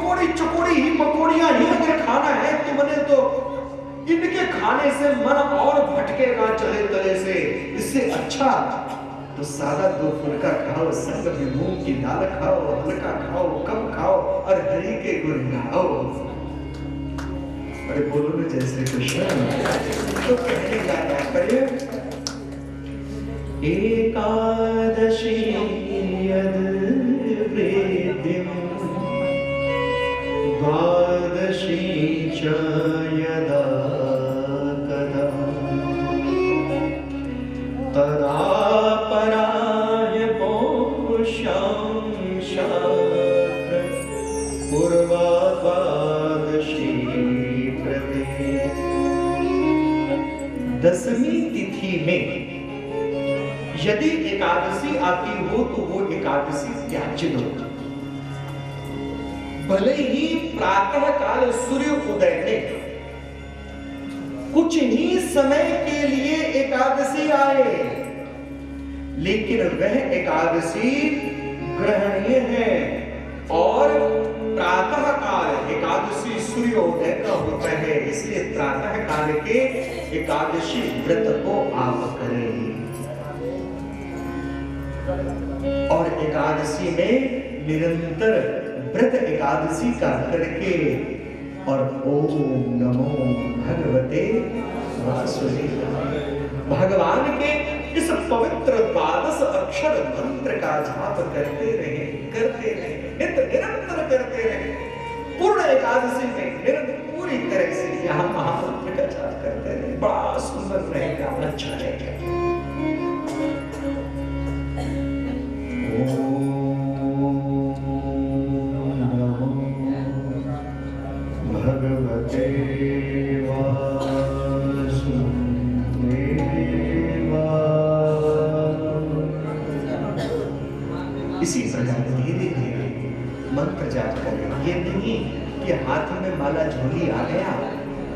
थोड़ी चकोड़ी ही पकौड़ियां ही अगर खाना है तुमने तो इनके खाने से मन और भटकेगा चले तले से। इससे अच्छा तो सादा 2 फुल्का खाओ, संग में मूंग की दाल खाओ, हल्का खाओ, कम खाओ और हरि के गुण गाओ। अरे बोलो ना जैसे कृष्ण। तो कहने का तात्पर्य एकादशी यद वृद्धिं द्वादशी च यदा कदा तदा पराय पौरुषां शास्त्र पूर्वा द्वादशी प्रति। दसवीं तिथि में यदि एकादशी आती हो तो वो एकादशी त्याज्य दो। भले ही प्रातः काल सूर्य उदय ने कुछ ही समय के लिए एकादशी आए, लेकिन वह एकादशी ग्रहणीय है। और प्रातः काल एकादशी सूर्योदय का होता है, इसलिए प्रातः काल के एकादशी व्रत को आप करें। और एकादशी में निरंतर व्रत एकादशी का करके और ओम नमो भगवते वासुदेवाय भगवान के इस पवित्र 12 अक्षर मंत्र का जाप करते रहे, निरंतर करते रहे। पूर्ण एकादशी में निरंतर पूरी तरह से यहाँ महामंत्र का जाप करते रहे। बड़ा सुंदर रहेगा, अच्छा रहेगा। भगवते इसी प्रकार धीरे धीरे मंत्र जाप करें। ये नहीं कि हाथ में माला झोली आ गया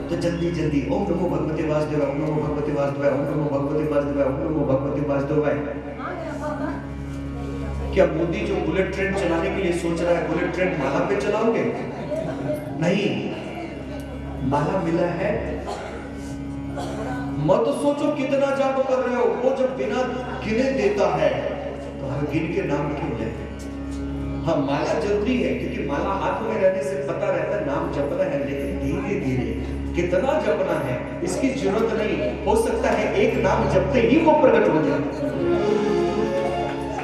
तो जल्दी जल्दी ओम नमो भगवते वासुदेवाय, ओम नमो भगवते वासुदेवाय, ओम नमो भगवते वासुदेवाय, ओम नमो भगवते वासुदेवाय। क्या मोदी जो बुलेट ट्रेन चलाने के लिए सोच रहा है, बुलेट ट्रेन माला पे चलाओगे? नहीं, माला मिला है। मत सोचो कितना जाप कर रहे हो, वो जब बिना गिने देता है तो हम गिन के नाम क्यों लेते? हाँ, माला जरूरी है क्योंकि माला हाथ में रहने से पता रहता है नाम जपना है, लेकिन धीरे धीरे कितना जपना है इसकी जरूरत नहीं। हो सकता है एक नाम जपते ही वो प्रकट हो जाए।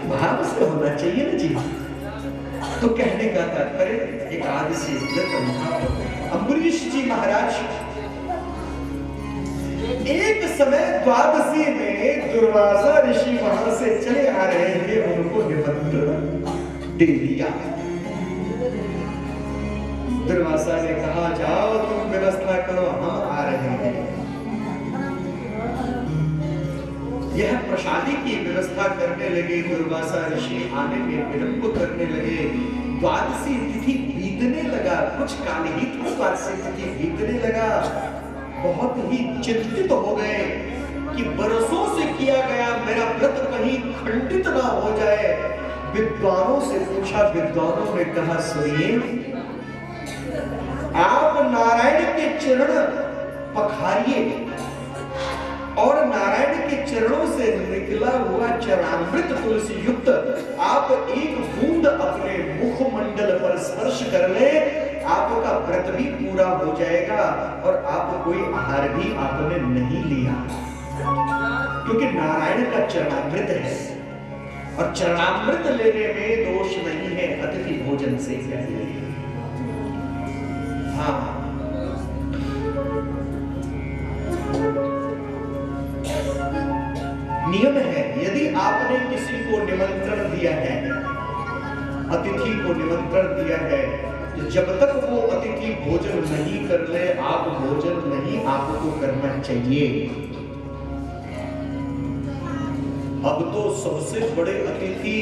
भाव से होना चाहिए ना जी। तो कहने का तात्पर्य एकादशी व्रत अम्बरीश जी महाराज एक समय द्वादशी में दुर्वासा ऋषि वहां से चले आ रहे थे, उनको निमंत्रण दे दिया। दुर्वासा ने कहा जाओ तुम व्यवस्था करो, हम आ रहे हैं। यह प्रसादी की व्यवस्था करने लगे। दुर्वासा ऋषि आने में विलंब करने लगे। द्वादशी तिथि बीतने लगा, कुछ काल ही तो द्वादशी तिथि बीतने लगा। बहुत ही चिंतित हो गए कि बरसों से किया गया मेरा व्रत कहीं खंडित ना हो जाए। विद्वानों से पूछा, विद्वानों ने कहा सुनिए, आप नारायण के चरण पखारिए और नारायण के चरणों से निकला हुआ चरणामृत तुलसी युक्त आप एक बूंद अपने मुखमंडल पर स्पर्श कर ले, आपका व्रत भी पूरा हो जाएगा और आप कोई आहार भी आपने नहीं लिया, क्योंकि नारायण का चरणामृत है और चरणामृत लेने में दोष नहीं है, अतिथि भोजन से पहले। हाँ, नियम है, यदि आपने किसी को निमंत्रण दिया है, अतिथि को निमंत्रण दिया है, तो जब तक वो अतिथि भोजन नहीं कर ले, आप भोजन नहीं आपको करना चाहिए। अब तो सबसे बड़े अतिथि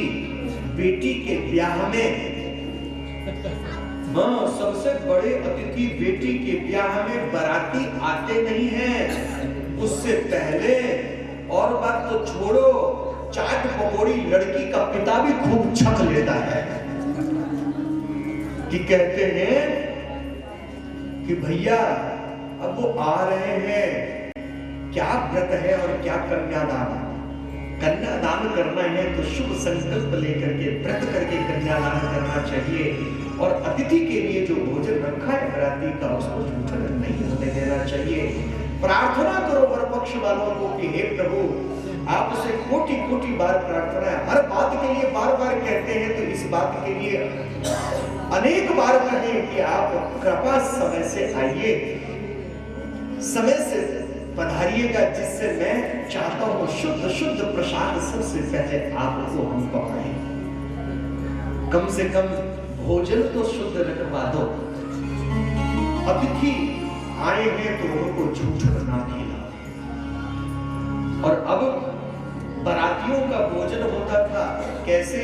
बेटी के ब्याह में, हाँ, सबसे बड़े अतिथि बेटी के ब्याह में बाराती आते नहीं हैं, उससे पहले और बात तो छोड़ो, चाट पकौड़ी लड़की का पिता भी खूब छक लेता है। कि कहते हैं कि भैया अब वो आ रहे हैं, क्या व्रत है और क्या कन्यादान। कन्यादान करना है तो शुभ संकल्प लेकर के व्रत करके कन्यादान करना चाहिए। और अतिथि के लिए जो भोजन रखा है बराती का, उसको जूठन नहीं होने देना चाहिए। प्रार्थना करो वर पक्ष वालों को कि हे प्रभु, आपसे कोटि कोटि बार प्रार्थना है। हर बात के लिए बार बार कहते हैं तो इस बात के लिए अनेक बार कहें कि आप कृपा समय से आइए, समय से पधारिएगा, जिससे मैं चाहता हूं शुद्ध शुद्ध प्रसाद सबसे पहले आपको हम पकाएं। कम से कम भोजन तो शुद्ध रखवा दो। अतिथि आए हैं तो उनको झूठ ना खिलाओ। और अब बरातियों का भोजन होता था कैसे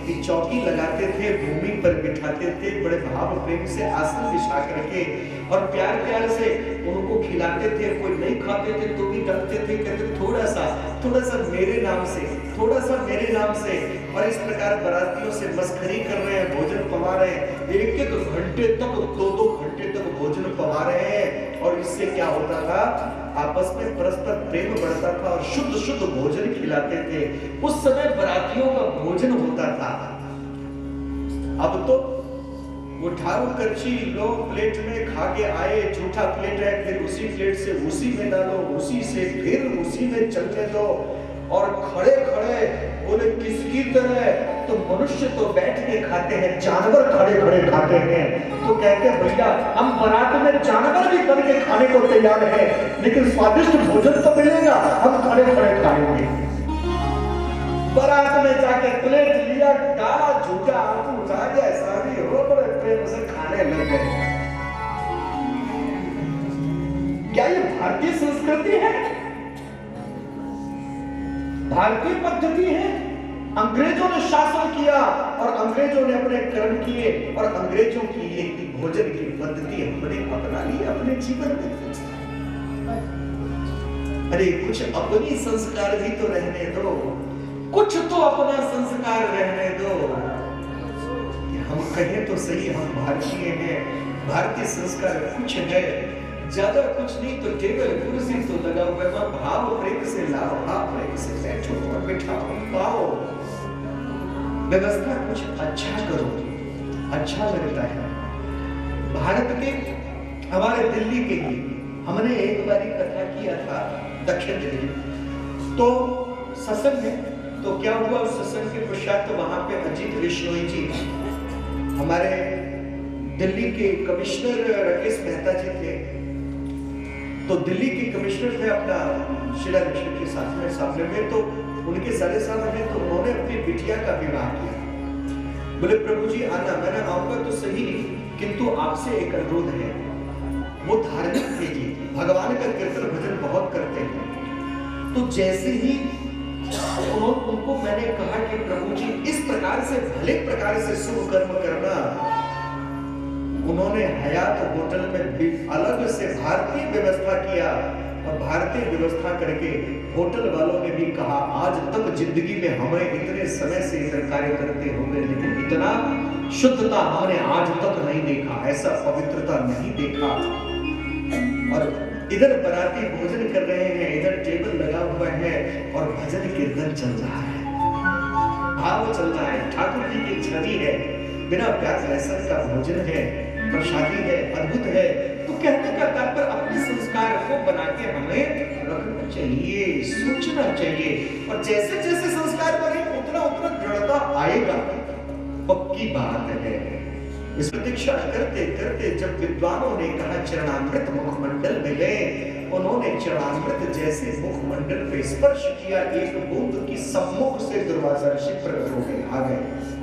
कि चौकी लगाते थे, भूमि पर बिठाते थे, बड़े भाव प्रेम से आसन बिछा करके और प्यार प्यार से उनको खिलाते थे। कोई नहीं खाते थे तो भी डांटते थे, कहते थोड़ा सा मेरे नाम से, थोड़ा सा मेरे नाम से। और इस प्रकार बरातियों से मस्खरी कर रहे हैं, भोजन पवा रहे हैं, एक घंटे तक, 2 घंटे तक भोजन पवा रहे हैं। और इससे क्या होता था, आपस में परस्पर प्रेम बढ़ता था और शुद्ध शुद्ध भोजन खिलाते थे। उस समय बरातियों का भोजन होता था। अब तो उठाओ करछी लो, प्लेट में खा के आए, झूठा प्लेट है, फिर उसी प्लेट से उसी में डालो, उसी से फिर उसी में चलने दो। और खड़े खड़े बोले किसकी तरह, तो मनुष्य तो बैठ के खाते हैं, जानवर खड़े खड़े खाते हैं। तो कहते हैं भैया हम बारात में जानवर भी बन के खाने को तैयार है, लेकिन स्वादिष्ट भोजन तो मिलेगा, हम खड़े खड़े खाएंगे। बारात में जाके प्लेट लिया, डाला, झूठा आंसू उठा गया, शादी हो, बड़े प्रेम से खाने लग गए। क्या ये भारतीय संस्कृति है, भारतीय पद्धति है? अंग्रेजों ने शासन किया और अंग्रेजों ने अपने कर्म किए और अंग्रेजों की ये भोजन की पद्धति हमने अपना ली अपने जीवन में। अरे कुछ अपनी संस्कार भी तो रहने दो, कुछ तो अपना संस्कार रहने दो। हम कहें तो सही हम भारतीय हैं, भारतीय संस्कार कुछ है, ज्यादा कुछ नहीं तो टेबल कुर्सी तो लगा हुआ है, भाव प्रेम से लाओ, भाव प्रेम से बैठो और बिठाओ, पाओ, व्यवस्था कुछ अच्छा करो, अच्छा लगता है। भारत के हमारे दिल्ली के लिए हमने एक बारी कथा किया था दक्षिण दिल्ली, तो सत्संग है, तो क्या हुआ उस सत्संग के पश्चात तो वहां पे अजीत विश्नोई जी हमारे दिल्ली के कमिश्नर राकेश मेहता जी थे। तो दिल्ली के कमिश्नर थे अपना शीला दीक्षित के सामने में, तो उनके सारे सामने तो उन्होंने अपनी बिटिया का विवाह किया। बोले प्रभु जी आना, मैंने आऊंगा तो सही, किंतु आपसे एक अनुरोध है। वो धार्मिक थे जी, भगवान का कीर्तन भजन बहुत करते हैं। तो जैसे ही उनको मैंने कहा कि प्रभु जी इस प्रकार से भले प्रकार से शुभ कर्म करना, उन्होंने हयात होटल में अलग से भारतीय व्यवस्था किया और भारतीय व्यवस्था करके होटल वालों ने भी कहा आज तक जिंदगी में हमें इतने समय से इधर कार्य करते होंगे, लेकिन इतना शुद्धता हमने आज तक नहीं देखा, ऐसा पवित्रता नहीं देखा। और इधर बराती भोजन कर रहे हैं, इधर टेबल लगा हुआ है और भजन कीर्तन चल रहा है, भाव चल रहा है, ठाकुर जी की छवि है, बिना प्याज लहसुन का भोजन है, प्रसादी है, अद्भुत है। तो कहने का तात्पर्य अपने संस्कार को बना के हमें रखना चाहिए, सोचना चाहिए, और जैसे जैसे संस्कार बने उतना उतना दृढ़ता आएगा, पक्की बात है। इस प्रतीक्षा करते करते जब विद्वानों ने कहा चरणामृत मुखमंडल में गए, उन्होंने चरणामृत जैसे मुखमंडल पे स्पर्श किया, एक बूंद की सम्मुख से दुर्वासा ऋषि प्रकट हो गए, आ गए।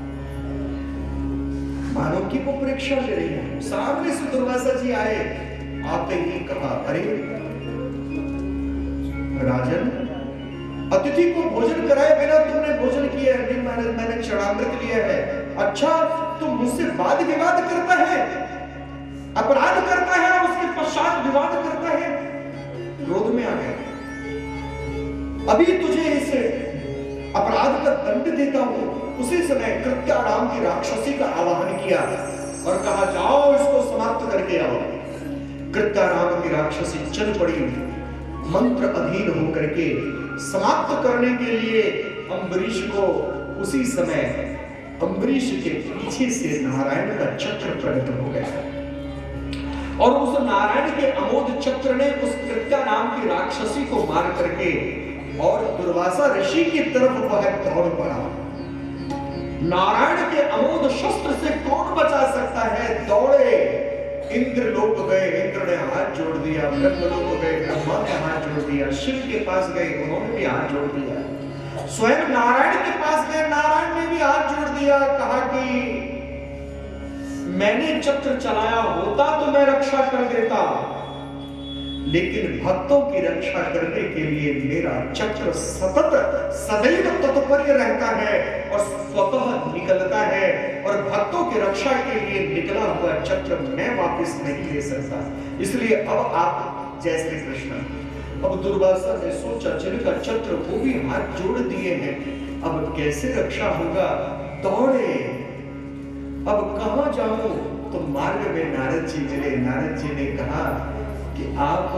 मानो की वो परीक्षा ले रही है, सामने से दुर्वासा जी आए, आते ही कहा अरे राजन, अतिथि को भोजन कराए बिना तुमने भोजन किया है, मैंने चरणामृत लिया है। अच्छा तुम मुझसे वाद विवाद करता है, अपराध करता है, उसके पश्चात विवाद करता है। क्रोध में आ गया, अभी तुझे इस अपराध का दंड देता हूं। उसी समय कृत्याराम की राक्षसी का आवाहन किया और कहा जाओ इसको समाप्त करके आओ। कृत्या नाम की राक्षसी चल पड़ी, मंत्र अधीन होकर के समाप्त करने के लिए अम्बरीश को। उसी समय अम्बरीश के पीछे से नारायण का चक्र प्रकट हो गया और उस नारायण के अमोद चक्र ने उस कृत्या नाम की राक्षसी को मार करके और दुर्वासा ऋषि की तरफ वह दौड़ पड़ा। नारायण के अमोद शस्त्र से कौन बचा सकता है? दौड़े, इंद्र लोक गए, इंद्र ने हाथ जोड़ दिया, ब्रह्म लोक गए, ब्रह्मा ने हाथ जोड़ दिया, शिव के पास गए, उन्होंने भी हाथ जोड़ दिया, स्वयं नारायण के पास गए, नारायण ने भी हाथ जोड़ दिया। कहा कि मैंने चक्र चलाया होता तो मैं रक्षा कर देता, लेकिन भक्तों की रक्षा करने के लिए मेरा चक्र सतत सदैव तत्पर रहता है और स्वतः निकलता है, और भक्तों की रक्षा के लिए निकला हुआ चक्र मैं वापस नहीं ले सकता। इसलिए अब आप जय श्री कृष्ण। अब दुर्वासा ने सोचा जिनका चक्र वो भी हाथ जोड़ दिए हैं, अब कैसे रक्षा होगा? दौड़े, अब कहां जाऊं? तो मार्ग में नारद जी मिले। नारद जी ने कहा कि आप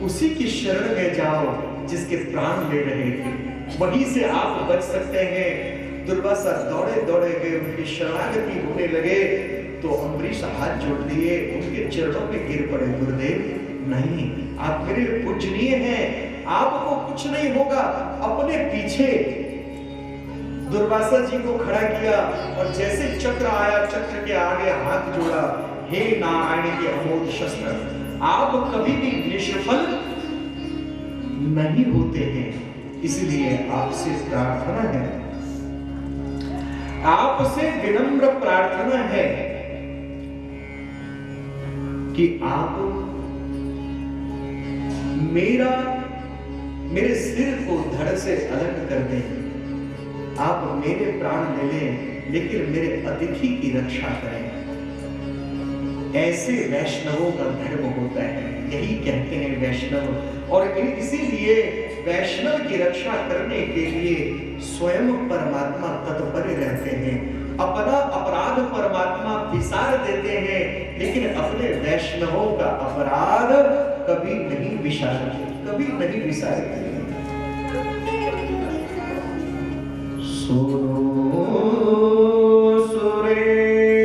उसी की शरण में जाओ जिसके प्राण ले रहे थे, वहीं से आप बच सकते हैं। दुर्वासा दौड़े दौड़े गए, उनकी शरणागति होने लगे तो अम्बरीश हाथ जोड़ दिए, उनके चरणों में गिर पड़े। गुरुदेव नहीं, आप मेरे पूजनीय हैं, आपको कुछ नहीं होगा। अपने पीछे दुर्वासा जी को खड़ा किया और जैसे चक्र आया, चक्र के आगे हाथ जोड़ा, हे नारायण के अमोघ शस्त्र, आप कभी भी निष्फल नहीं होते हैं, इसलिए आपसे प्रार्थना है, आपसे विनम्र प्रार्थना है कि आप मेरे सिर को धड़ से अलग कर दें। आप मेरे प्राण ले लें, लेकिन मेरे अतिथि की रक्षा करें। ऐसे वैष्णवों का धर्म होता है, यही कहते हैं वैष्णव। और इसीलिए वैष्णव की रक्षा करने के लिए स्वयं परमात्मा तत्पर रहते हैं। अपना अपराध परमात्मा विसार देते हैं, लेकिन अपने वैष्णवों का अपराध कभी नहीं विसारते, कभी नहीं विसारते। सुनो सुरेश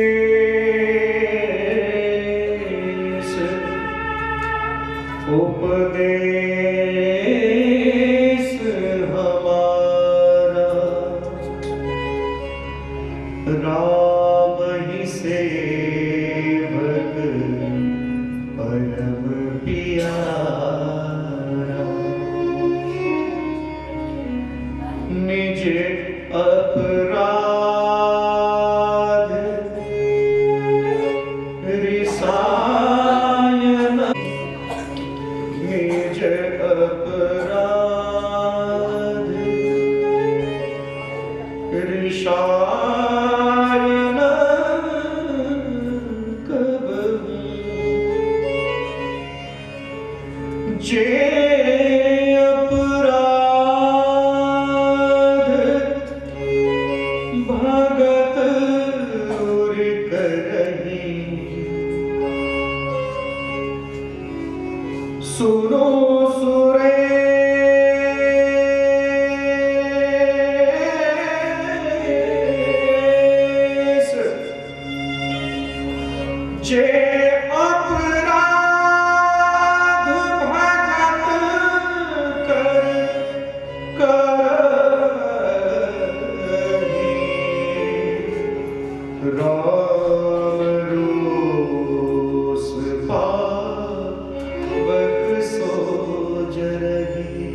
उपदेश हमारा, राम ही सेवक परम प्यारा, निज अपराध रिसायन, निज अपराध रिसायन कबहू, जे सुनो सुरेश जे अपराध भगत कर राम रोष पावक सोज रही।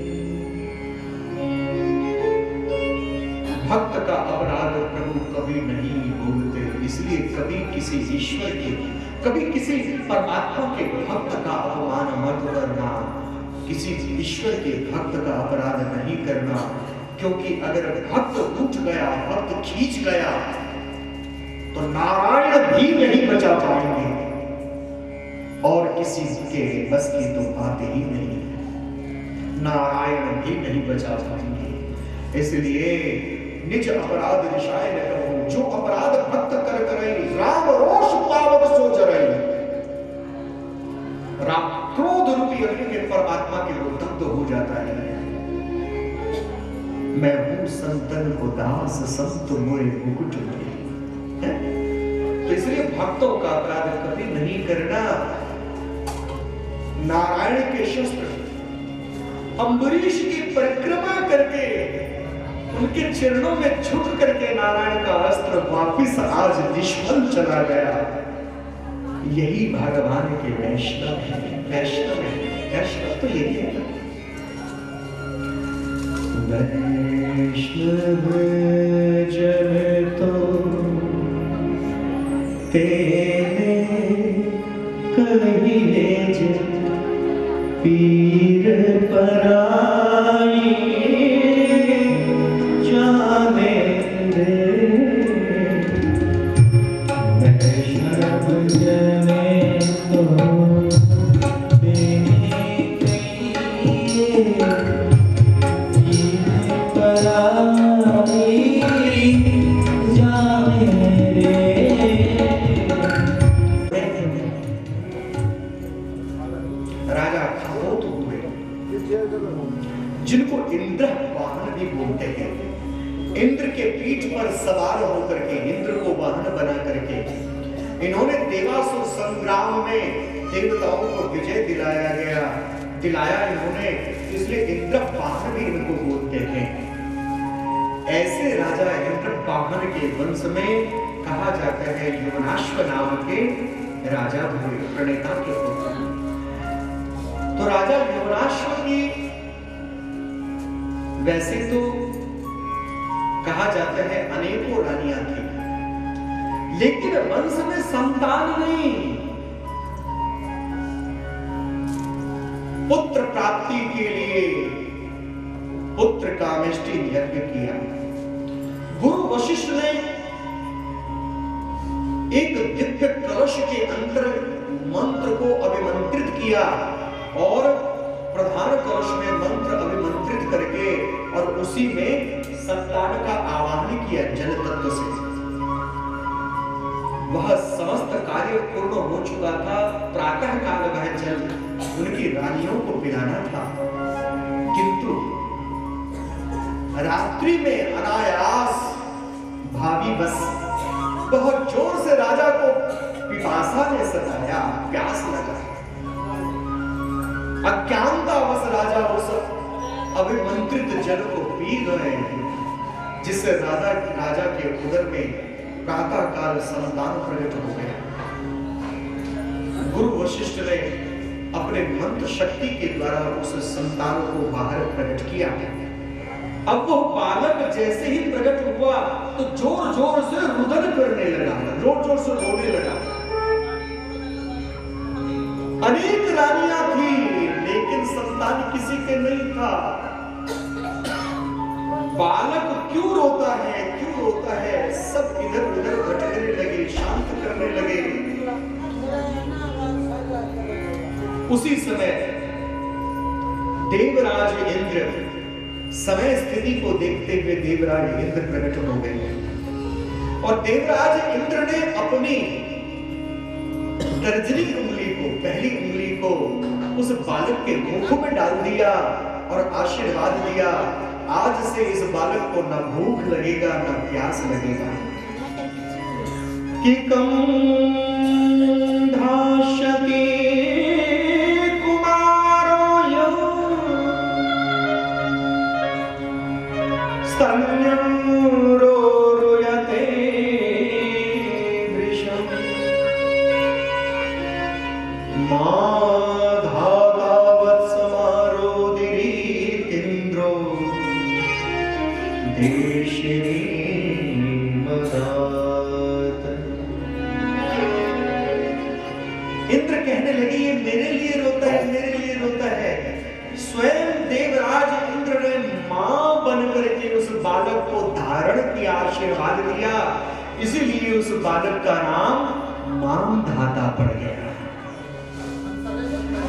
भक्त का अपराध प्रभु कभी नहीं भूलते, इसलिए कभी किसी ईश्वर के, कभी किसी परमात्मा के भक्त का अपमान मत करना, किसी ईश्वर के भक्त का अपराध नहीं करना, क्योंकि अगर भक्त उठ गया, भक्त खींच गया तो नारायण भी नहीं बचा पाएंगे और किसी के बस की तो बात ही नहीं है, नारायण भी नहीं बचा पाएंगे। इसलिए निज अपराध रिसायन कबहू, जो अपराध भक्त कर करई, राम रोष पावक सो जरई। राम क्रोध रूपी अग्नि में परमात्मा के वो दग्ध हो जाता है। मैं हूं संतन को दास, संत मोए मुकुट मोए। तो इसलिए भक्तों का अपराध कभी नहीं करना। नारायण के शस्त्र अम्बरीश की परिक्रमा करके उनके चरणों में झुक करके नारायण का अस्त्र वापिस आज निष्फल चला गया। यही भगवान के वैष्णव है। वैष्णव तो यही है। वैष्णव जन तो तेरे कहिए पीर पराई जाने दे। वैष्णव जने तो तेरे कहिए पीर पराई जाने दे। राजा बहुत हुए जिनको इंद्र वाहन भी बोलते हैं। इंद्र के पीठ पर सवार होकर के, इंद्र को वाहन बना करके इन्होंने देवासुर संग्राम में देवताओं को विजय दिलाया इन्होंने, इसलिए इंद्र वाहन भी इनको बोलते थे। ऐसे राजा इंद्र वाहन के वंश में कहा जाता है यवनाश्व नाम के राजा हुए, प्रणेता के पुत्र। तो राजा यवनाश्व की वैसे तो कहा जाता है अनेकों रानियां थी, लेकिन वंश में संतान नहीं। पुत्र प्राप्ति के लिए पुत्र कामेष्टि यज्ञ किया। गुरु वशिष्ठ ने एक दिव्य कलश के अंदर मंत्र को अभिमंत्रित किया और प्रधान कलश में मंत्र अभिमंत्रित करके और उसी में संतान का आवाहन किया जल तत्व से। वह समस्त कार्य पूर्ण हो चुका था। प्रातः काल वह जल उनकी रानियों को पिलाना था, किंतु रात्रि में अनायास भाभी बस बहुत जोर से राजा को पिपासा ने सताया, प्यास लगा। अज्ञानतावश राजा उस अभिमंत्रित जल को पी गए, जिससे राजा के उदर में प्रातः काल संतान प्रकट हो गया। गुरु वशिष्ठ ने अपने मंत्र शक्ति के द्वारा उस संतान को बाहर प्रकट किया। अब वो बालक जैसे ही प्रकट हुआ तो जोर जोर से रुदन करने लगा, जोर जोर से रोने लगा। अनेक रानियां थी लेकिन संतान किसी के नहीं था। बालक क्यों रोता है, क्यों रोता है, सब इधर उधर भटकने लगे, शांत करने लगे। उसी समय देवराज इंद्र, समय स्थिति को देखते हुए देवराज इंद्र प्रकट हो गए और देवराज इंद्र ने अपनी तर्जनी उंगली को, पहली उंगली को उस बालक के मुख में डाल दिया और आशीर्वाद दिया, आज से इस बालक को न भूख लगेगा न प्यास लगेगा। कि कम धाशति कुमारो यो स्तन्यं रोरुयते वृषम् माधातावत् समारोदिरीतिन्द्रो देशिनी मदात। इंद्र कहने लगे ये मेरे लिए रोता है, मेरे लिए रोता है। स्वयं देवराज इंद्र ने मां बनकर के उस बालक को धारण किया, आशीर्वाद दिया, इसीलिए उस बालक का नाम मानधाता पड़ गया।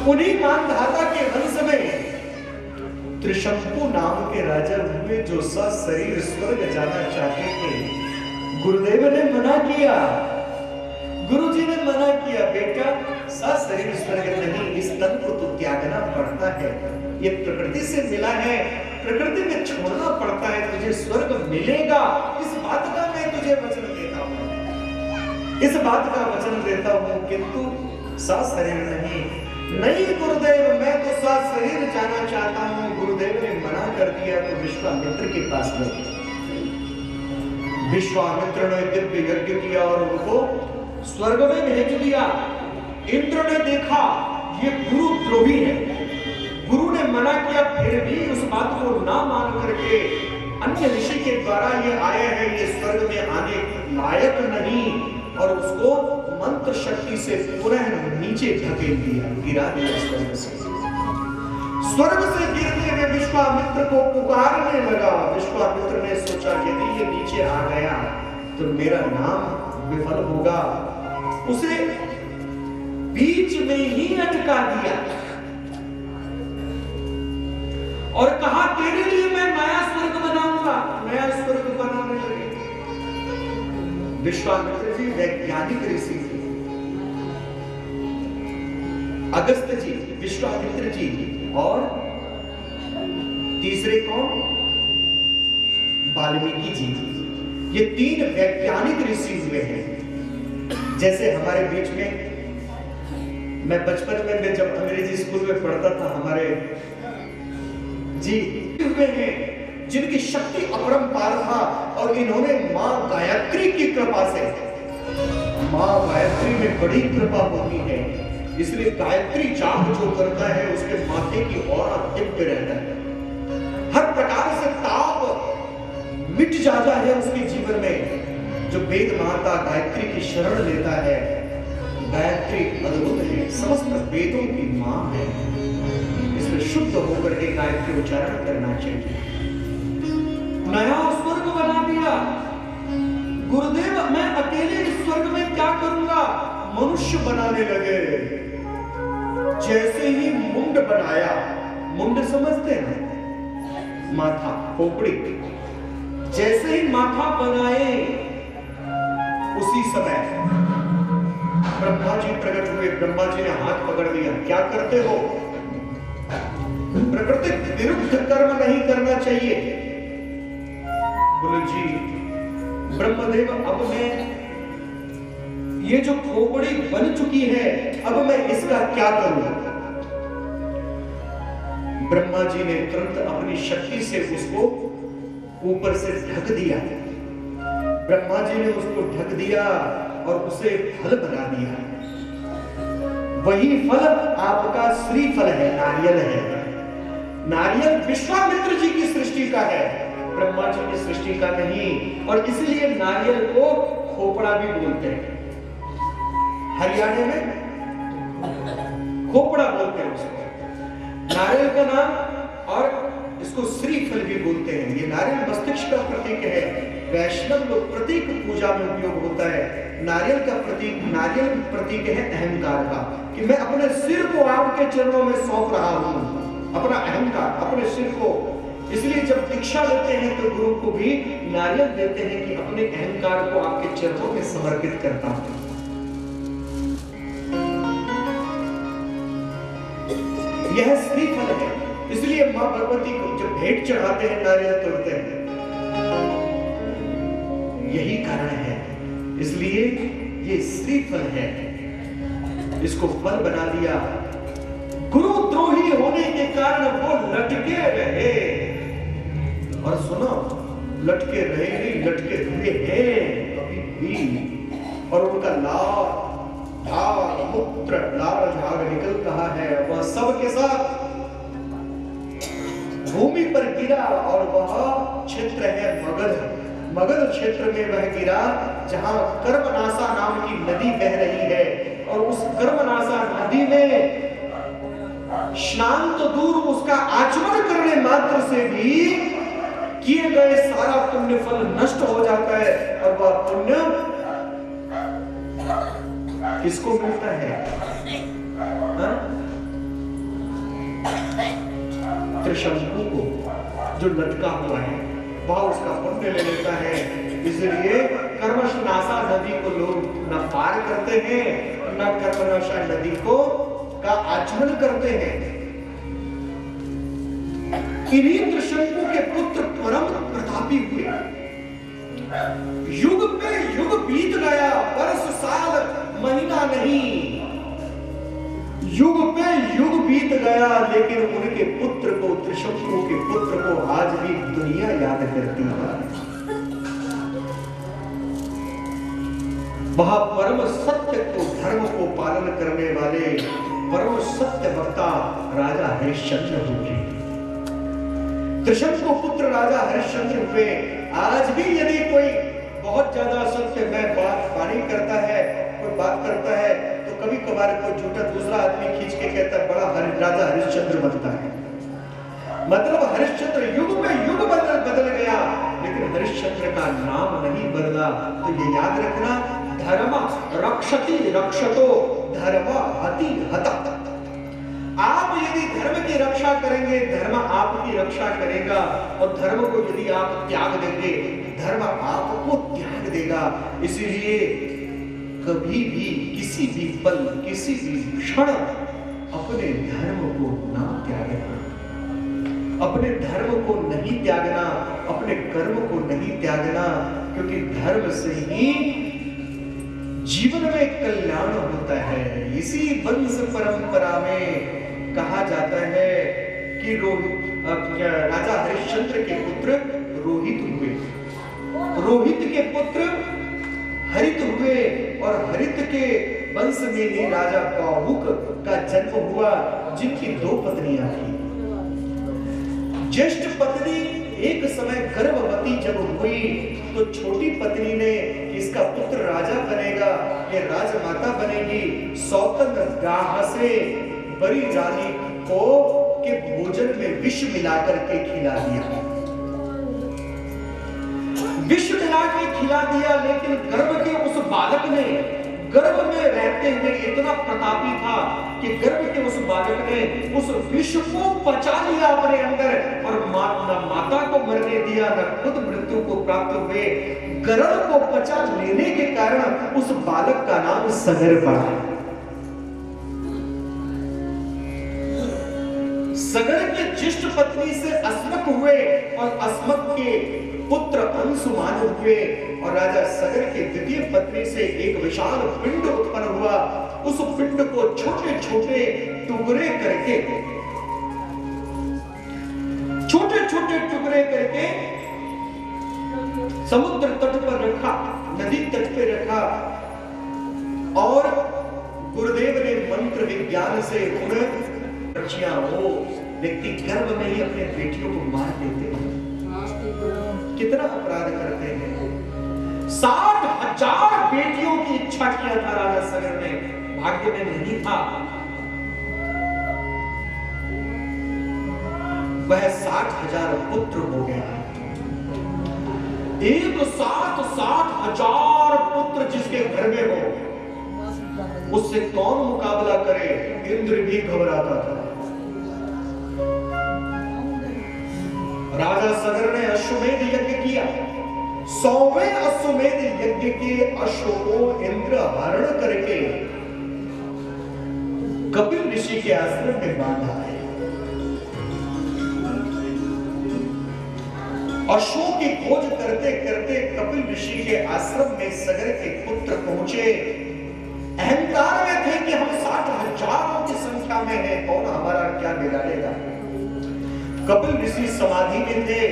उन्हीं मानधाता के वंश में त्रिशंकु नाम के राजा हुए जो सशरीर स्वर्ग जाना चाहते थे। गुरुदेव ने मना किया, गुरुजी ने मना किया, बेटा सशरीर स्वर्ग नहीं, इस तन को तो त्यागना पड़ता है, ये प्रकृति से मिला है, प्रकृति में छोड़ना पड़ता है, तुझे स्वर्ग मिलेगा, इस बात का मैं तुझे वचन देता हूं, इस बात का वचन देता हूं, किंतु सशरीर नहीं गुरुदेव, मैं तो सशरीर जाना चाहता हूं। गुरुदेव ने मना कर दिया तो विश्वामित्र के पास गए। विश्वामित्र ने दिव्य यज्ञ किया और उनको स्वर्ग में भेज दिया। इंद्र ने देखा ये गुरु द्रोही है, गुरु ने मना किया फिर भी उस बात को ना मान करके अन्य ऋषि के द्वारा ये आए हैं, ये स्वर्ग में आने लायक नहीं, और उसको मंत्र शक्ति से पुनः नीचे धकेल दिया, गिरा दिया स्वर्ग से। स्वर्ग से गिरने में विश्वामित्र को पुकारने लगा। विश्वामित्र ने सोचा यदि ये नीचे आ गया तो मेरा नाम विफल होगा, उसे बीच में ही अटका दिया और कहा तेरे लिए मैं नया स्वर्ग बनाऊंगा, नया स्वर्ग बनाने लगे। विश्वामित्र जी वैज्ञानिक ऋषि थे, अगस्त्य जी, विश्वामित्र जी और तीसरे कौन, वाल्मीकि जी, ये तीन वैज्ञानिक ऋषि हुए हैं। जैसे हमारे बीच में, मैं बचपन में मैं जब अंग्रेजी स्कूल में पढ़ता था, हमारे जी हुए हैं जिनकी शक्ति अपरंपार था, और इन्होंने मां गायत्री की कृपा से, मां गायत्री में बड़ी कृपा होती है, इसलिए गायत्री जाप जो करता है उसके माथे की औरा दिव्य रहता है, हर प्रकार से ताप मिट जाता है उसके जीवन में। जो वेद माता गायत्री की शरण लेता है, गायत्री अद्भुत है, समस्त वेदों की मां है, इसलिए शुद्ध होकर के गायत्री उच्चारण करना चाहिए। नया स्वर्ग बना दिया गुरुदेव, मैं अकेले इस स्वर्ग में क्या करूंगा, मनुष्य बनाने लगे। जैसे ही मुंड बनाया, मुंड समझते हैं माथा, खोपड़ी, जैसे ही माथा बनाए उसी समय ब्रह्मा जी प्रकट हुए। ब्रह्मा जी ने हाथ पकड़ लिया, क्या करते हो, प्रकृति विरुद्ध कर्म नहीं करना चाहिए। बोले जी ब्रह्मदेव, अब मैं ये जो खोपड़ी बन चुकी है, अब मैं इसका क्या करूं। ब्रह्मा जी ने तुरंत अपनी शक्ति से उसको ऊपर से ढक दिया। ब्रह्मा जी ने उसको ढक दिया और उसे फल बना दिया। वही फल आपका श्रीफल है, नारियल है। नारियल विश्वामित्र जी की सृष्टि का है, ब्रह्मा जी की सृष्टि का नहीं, और इसलिए नारियल को खोपड़ा भी बोलते हैं। हरियाणा में खोपड़ा बोलते हैं उसको, नारियल का नाम, और इसको श्रीफल भी बोलते हैं। ये नारियल मस्तिष्क का प्रतीक है, वैष्णव लोग प्रतीक पूजा में उपयोग होता है। नारियल का प्रतीक, नारियल प्रतीक है अहंकार का, कि मैं अपने सिर को आपके चरणों में सौंप रहा हूं, अपना अहंकार, अपने सिर को। इसलिए जब दीक्षा लेते हैं तो गुरु को भी नारियल देते हैं कि अपने अहंकार को आपके चरणों में समर्पित करता हूं। यह श्रीफल है, इसलिए मां भगवती को जब भेंट चढ़ाते हैं नारियल तोड़ते हैं, यही कारण है, इसलिए ये श्रीफल है। इसको फल बना दिया। गुरुद्रोही होने के कारण वो लटके रहे, और सुनो, लटके रहे नहीं, लटके हुए हैं अभी भी, और उनका लार झाग मूत्र लार झाग निकल कहा है, वह सबके साथ भूमि पर गिरा, और वह क्षेत्र है मगध। मगध क्षेत्र में वह गिरा जहां कर्मनासा नाम की नदी बह रही है, और उस कर्मनासा नदी में स्नान तो दूर, उसका आचमन करने मात्र से भी किए गए सारा पुण्य फल नष्ट हो जाता है, और वह पुण्य किसको मिलता है, त्रिशंकु को, जो लटका हुआ है, वह उसका पुण्य ले लेता है। इसलिए कर्मशनाशा नदी को लोग न पार करते हैं न कर्मनाशा नदी को का आचरण करते हैं। इन्हीं त्रिशंकु के पुत्र परम प्रतापी हुए। युग पे युग बीत गया, वर्ष साल महीना नहीं, युग पे युग बीत गया, लेकिन उनके पुत्र को, त्रिशंकु के पुत्र को आज भी दुनिया याद करती है। वहां परम सत्य को, धर्म को पालन करने वाले परम सत्य वक्ता राजा हरिश्चंद्र हुए। त्रिशंकु पुत्र राजा हरिश्चंद्र हुए। आज भी यदि कोई बहुत ज्यादा सत्य में वाणी करता है, कोई बात करता है, तो कभी कभार कोई झूठा दूसरा आदमी खींच के कहता है बड़ा राजा हरिश्चंद्र बनता है। मतलब हरिश्चंद्र युग में युग बदल गया, लेकिन हरिश्चंद्र का नाम नहीं बदला। तो ये याद रखना, धर्म रक्षति रक्षतो धर्म हति हता। आप यदि धर्म की रक्षा करेंगे, धर्म आपकी रक्षा करेगा, और धर्म को यदि आप त्याग देंगे, धर्म आपको त्याग देगा। इसीलिए कभी भी, किसी भी पल, किसी भी क्षण अपने धर्म को ना त्यागना, अपने धर्म को नहीं त्यागना, अपने कर्म को नहीं त्यागना, क्योंकि धर्म से ही जीवन में कल्याण होता है। इसी वंश परंपरा में कहा जाता है कि राजा हरिश्चंद्र के पुत्र रोहित हुए, रोहित के पुत्र हरित हुए, और हरित के वंश में ही राजा बाहुक का जन्म हुआ, जिनकी 2 पत्नियां थी। ज्येष्ठ पत्नी एक समय गर्भवती जब हुई, तो छोटी पत्नी ने, इसका पुत्र राजा बनेगा, ये राजमाता बनेगी, सौतन गाह से बड़ी रानी को के भोजन में विष मिलाकर के खिला दिया, विष मिला के खिला दिया। लेकिन गर्भ के उस बालक ने, गर्भ में रहते हुए इतना प्रतापी था कि गर्भ के उस बालक ने उस विष को पचा लिया अपने अंदर, और न माता को मरने दिया, न खुद मृत्यु को प्राप्त हुए। गर्भ को पचा लेने के कारण उस बालक का नाम सगर पड़ा। सगर के ज्येष्ठ पत्नी से अस्मक हुए, और अस्मक के पुत्र अंशुमान हुए, और राजा सगर के द्वितीय पत्नी से एक विशाल पिंड उत्पन्न हुआ। उस पिंड को छोटे छोटे टुकड़े करके, छोटे छोटे टुकड़े करके समुद्र तट पर रखा, नदी तट पर रखा, और गुरुदेव ने मंत्र विज्ञान से बच्चियां वो व्यक्ति गर्भ में ही अपने बेटियों को मार देते हैं। कितना अपराध करते हैं। 60,000 बेटियों की इच्छा किया था राजा सगर ने, भाग्य में नहीं था। वह 60,000 पुत्र हो गया। एक साथ 60,000 पुत्र जिसके घर में हो, उससे कौन मुकाबला करे? इंद्र भी घबराता था। राजा सगर ने अश्वमेध यज्ञ किया। 100वें अश्वमेध यज्ञ के अश्व को इंद्र हरण करके कपिल ऋषि के आश्रम में बांधा है। अश्वों की खोज करते करते कपिल ऋषि के आश्रम में सगर के पुत्र पहुंचे। अहंकार में थे कि हम 60,000 की संख्या में हैं, कौन हमारा क्या बिगाड़ेगा। कपिल ऋषि समाधि में थे।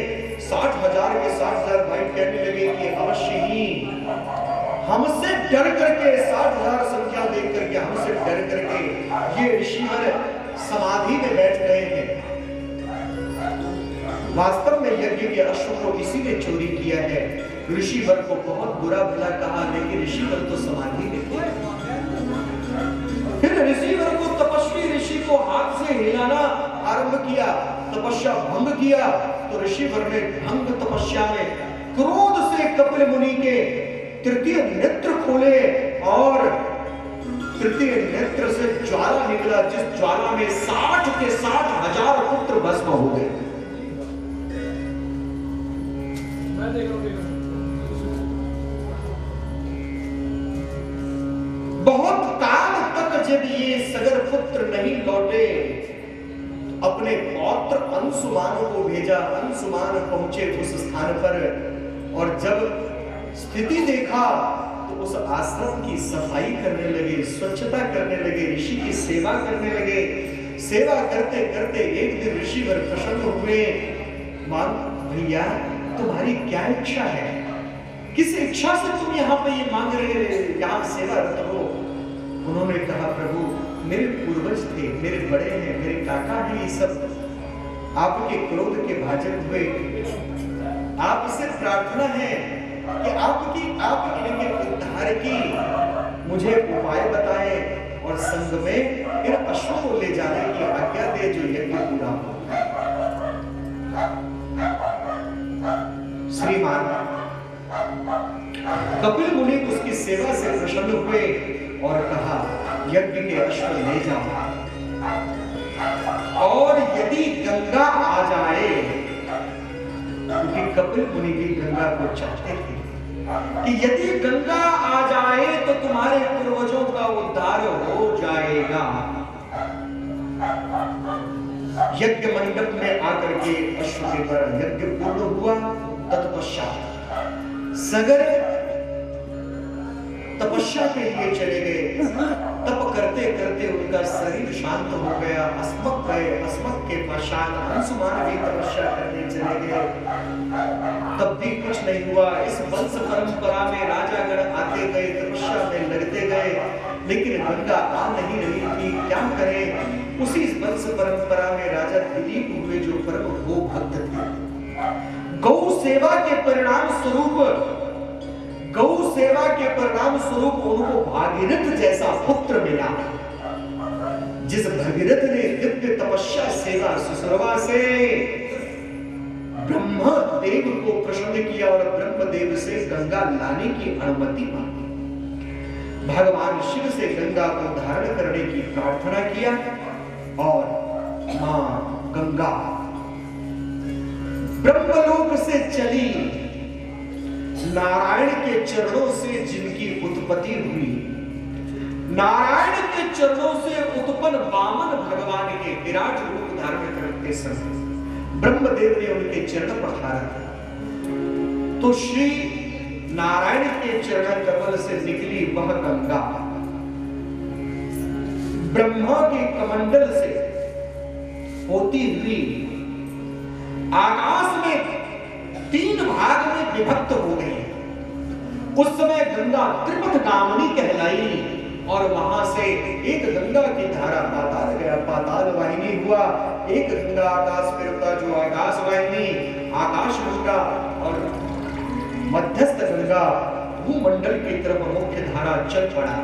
60,000 के 60,000 भाई कहने लगे कि अवश्य ही हमसे डर करके, 60,000 संख्या देख करके हमसे डर करके ये ऋषिवर समाधि में बैठ गए हैं। वास्तव में यज्ञ के अश्व को इसी ने चोरी किया है। ऋषिवर को बहुत बुरा भला कहा, लेकिन ऋषिवर तो समाधि में थे। फिर ऋषिवर को, तपस्वी ऋषि को हाथ से हिलाना आरंभ किया, तपस्या भंग किया। तो ऋषिवर ने भंग तपस्या में क्रोध से कपिल मुनि के तृतीय नेत्र खोले, और तृतीय नेत्र से ज्वाला निकला, जिस ज्वाला में 60 के 60,000 पुत्र भस्म हो गए। बहुत काल तक जब ये सगर पुत्र नहीं लौटे, अपने पौत्र अंशुमान को भेजा। अंशुमान पहुंचे उस स्थान पर और जब स्थिति देखा तो उस आश्रम की सफाई करने लगे, स्वच्छता करने लगे, ऋषि की सेवा करने लगे। सेवा करते करते एक दिन ऋषिवर प्रसन्न हुए। मान भैया, तुम्हारी क्या इच्छा है? किस इच्छा से तुम यहाँ पे ये मांग रहे, यहाँ सेवारत हो? उन्होंने कहा, प्रभु मेरे पूर्वज थे, मेरे बड़े हैं, मेरे काका हैं, ये सब आपके क्रोध के भाजक हुए। आपसे प्रार्थना है कि आप इनके उद्धार की मुझे उपाय बताएं और संग में इन अश्वों को ले जाने की आज्ञा दे जो यज्ञ पूरा हो। श्रीमान कपिल मुनि उसकी सेवा से प्रसन्न हुए और कहा, यज्ञ के अश्व ले जाओ और यदि गंगा आ जाए, क्योंकि कपिल मुनि भी गंगा को चाहते थे कि यदि गंगा आ जाए तो तुम्हारे पूर्वजों का उद्धार हो जाएगा। यज्ञ मंडप में आकर के अश्व के पर यज्ञ पूर्ण हुआ। तत्पश्चात सगर तपस्या के लिए चले गए। तप करते करते उनका शरीर शांत हो गया, अस्मक गए। अस्मक के पश्चात अंशुमान भी तपस्या करने चले गए, तब भी कुछ नहीं हुआ। इस वंश परंपरा में राजागण आते गए, तपस्या में लगते गए, लेकिन गंगा आ नहीं रही थी। क्या करें? उसी वंश परंपरा में राजा दिलीप हुए जो परम गो भक्त थे। गौ सेवा के परिणाम स्वरूप उनको भागीरथ जैसा पुत्र मिला। जिस भगीरथ ने दिव्य तपस्या सेवा सुसरवा से ब्रह्म देव को प्रसन्न किया और ब्रह्म देव से गंगा लाने की अनुमति मांगी। भगवान शिव से गंगा को धारण करने की प्रार्थना किया और मां गंगा ब्रह्मलोक से चली। नारायण के चरणों से जिनकी उत्पत्ति हुई, नारायण के चरणों से उत्पन्न वामन भगवान के विराट रूप धारण करते समय ब्रह्मदेव ने उनके चरण पखारा, तो श्री नारायण के चरण कमल से निकली वह गंगा ब्रह्मा के कमंडल से होती हुई आकाश में 3 भाग में विभक्त हो गई। उस समय गंगा त्रिपथ गामिनी कहलाई और वहां से एक गंगा की धारा पाताल गया, पाताल वाहिनी हुआ। एक गंगा आकाश में रुका जो आकाश वाहिनी, आकाश गंगा, और मध्यस्थ गंगा भूमंडल की तरफ मुख्य धारा चल पड़ा।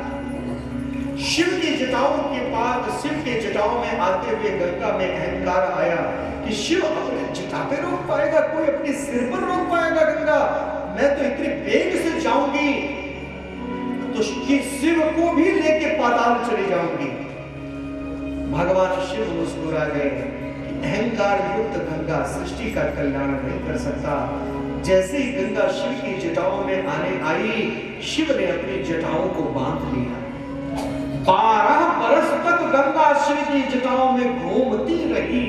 शिव की जटाओं के पास, शिव के जटाओं में आते हुए गंगा में अहंकार आया कि शिव अपने जटा पे रोक पाएगा, कोई अपने सिर पर रोक पाएगा गंगा? मैं तो इतने वेग से जाऊंगी तो शिव को भी लेके पाताल चली जाऊंगी। भगवान शिव मुस्कुरा गए कि अहंकार युक्त गंगा सृष्टि का कल्याण नहीं कर सकता। जैसे ही गंगा शिव की जटाओं में आने आई, शिव ने अपनी जटाओं को बांध लिया। 12 बरस तक गंगा शिव की जटाओं में घूमती रही,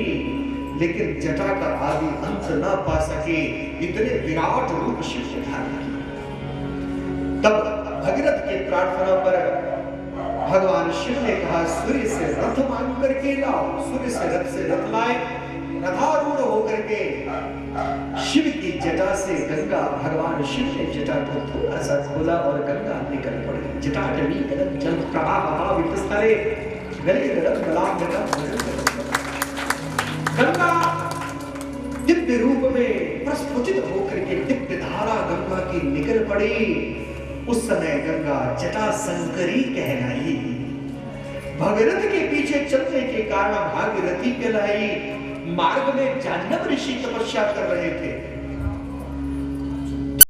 लेकिन जटा का आदि अंत ना पा सके। इतने विराट रूप शिव ने धारण किया। तब भगीरथ के प्रार्थना पर भगवान शिव ने कहा, सूर्य से रथ मांग करके लाओ। सूर्य से रथ लाए, रथारूढ़ होकर के शिव की जटा से गंगा, भगवान शिव ने जटा को थोड़ा सा खोला और गंगा निकल पड़ी। जटाटवी जल प्रवाह वितस्तरे गले गंगा दिव्य रूप में प्रस्फुटित होकर के दिव्य धारा गंगा की निकल पड़ी। उस समय गंगा जटा संकरी कहलाई। भगीरथ के पीछे चलने के कारण भागीरथी कहलाई। मार्ग में जाह्नव ऋषि तपस्या कर रहे थे।